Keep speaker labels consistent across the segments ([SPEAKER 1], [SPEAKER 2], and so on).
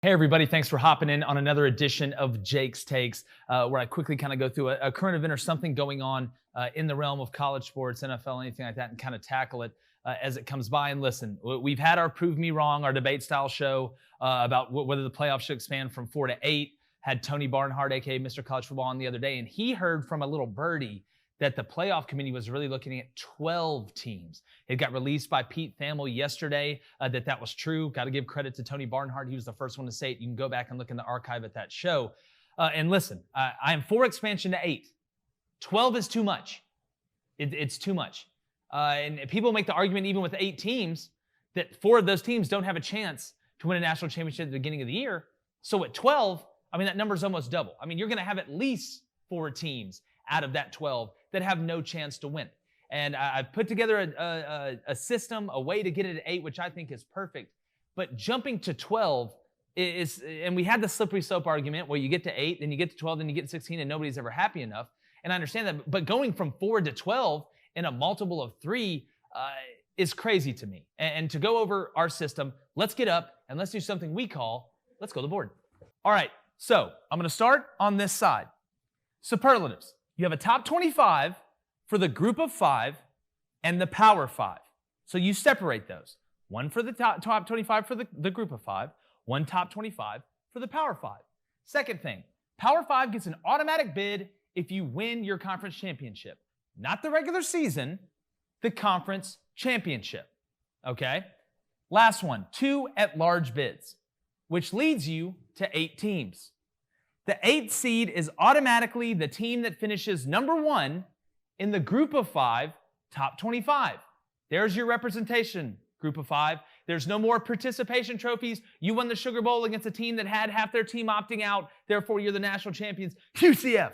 [SPEAKER 1] Hey everybody, thanks for hopping in on another edition of Jake's Takes, where I quickly kind of go through a current event or something going on in the realm of college sports, NFL, anything like that, and kind of tackle it as it comes by. And listen, we've had our Prove Me Wrong, our debate style show about whether the playoffs should expand from 4 to 8. Had Tony Barnhart, aka Mr. College Football, on the other day, and he heard from a little birdie that the playoff committee was really looking at 12 teams. It got released by Pete Thamel yesterday that was true. Got to give credit to Tony Barnhart. He was the first one to say it. You can go back and look in the archive at that show. And listen, I am for expansion to 8. 12 is too much. It's too much. And people make the argument even with 8 teams that 4 of those teams don't have a chance to win a national championship at the beginning of the year. So at 12, I mean, that number's almost double. I mean, you're going to have at least 4 teams out of that 12 that have no chance to win. And I've put together a system, a way to get it at 8, which I think is perfect. But jumping to 12 is, and we had the slippery slope argument where you get to 8, then you get to 12, then you get to 16, and nobody's ever happy enough. And I understand that. But going from 4 to 12 in a multiple of 3 is crazy to me. And to go over our system, let's get up and let's do something we call, let's go to the board. All right, so I'm going to start on this side. Superlatives. You have a top 25 for the group of 5 and the power 5. So you separate those. One for the top 25 for the group of 5, one top 25 for the power 5. Second thing, power 5 gets an automatic bid if you win your conference championship. Not the regular season, the conference championship. Okay? Last one, 2 at-large bids, which leads you to 8 teams. The 8th seed is automatically the team that finishes number 1 in the group of 5, top 25. There's your representation, group of 5. There's no more participation trophies. You won the Sugar Bowl against a team that had half their team opting out, therefore you're the national champions. UCF,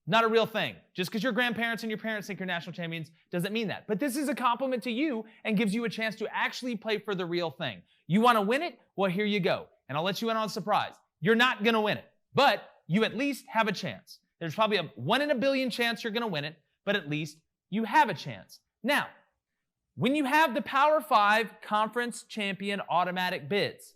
[SPEAKER 1] not a real thing. Just because your grandparents and your parents think you're national champions doesn't mean that. But this is a compliment to you and gives you a chance to actually play for the real thing. You want to win it? Well, here you go. And I'll let you in on a surprise. You're not going to win it, but you at least have a chance. There's probably a 1 in a billion chance you're going to win it, but at least you have a chance. Now, when you have the Power 5 conference champion automatic bids,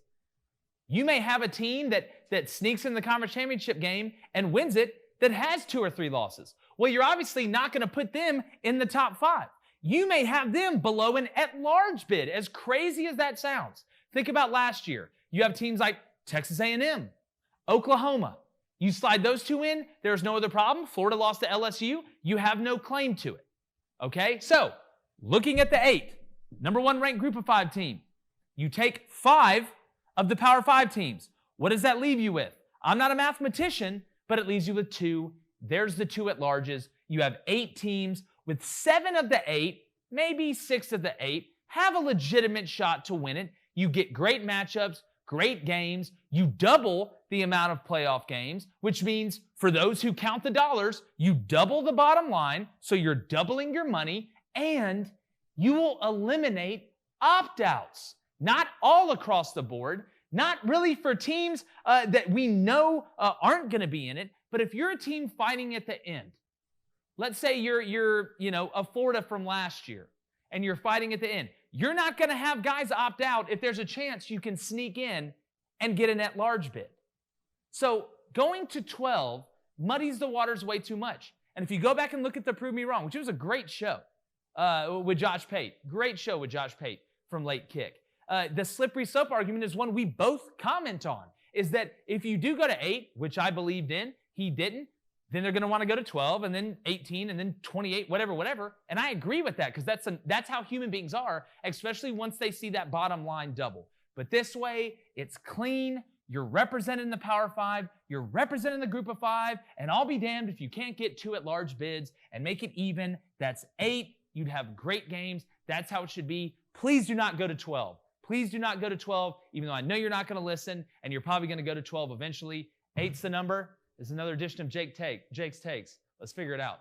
[SPEAKER 1] you may have a team that sneaks in the conference championship game and wins it that has 2 or 3 losses. Well, you're obviously not going to put them in the top 5. You may have them below an at-large bid, as crazy as that sounds. Think about last year. You have teams like Texas A&M, Oklahoma. You slide those 2 in, there's no other problem. Florida lost to LSU. You have no claim to it. Okay? So, looking at the 8, number 1 ranked group of 5 team, you take 5 of the Power 5 teams. What does that leave you with? I'm not a mathematician, but it leaves you with 2. There's the 2 at-larges. You have 8 teams with 7 of the 8, maybe 6 of the 8, have a legitimate shot to win it. You get great matchups, great games. You double the amount of playoff games, which means for those who count the dollars, you double the bottom line, so you're doubling your money, and you will eliminate opt-outs. Not all across the board, not really for teams that we know aren't going to be in it, but if you're a team fighting at the end, let's say you're a Florida from last year, and you're fighting at the end, you're not going to have guys opt out if there's a chance you can sneak in and get an at-large bid. So going to 12 muddies the waters way too much. And if you go back and look at the Prove Me Wrong, which was a great show with Josh Pate, great show with Josh Pate from Late Kick. The slippery slope argument is one we both comment on, is that if you do go to 8, which I believed in, he didn't, then they're going to want to go to 12 and then 18 and then 28, whatever. And I agree with that because that's how human beings are, especially once they see that bottom line double. But this way, it's clean. You're representing the Power 5. You're representing the group of 5. And I'll be damned if you can't get 2 at-large bids and make it even. That's 8. You'd have great games. That's how it should be. Please do not go to 12. Please do not go to 12, even though I know you're not going to listen, and you're probably going to go to 12 eventually. 8's the number. This is another edition of Jake's Takes. Let's figure it out.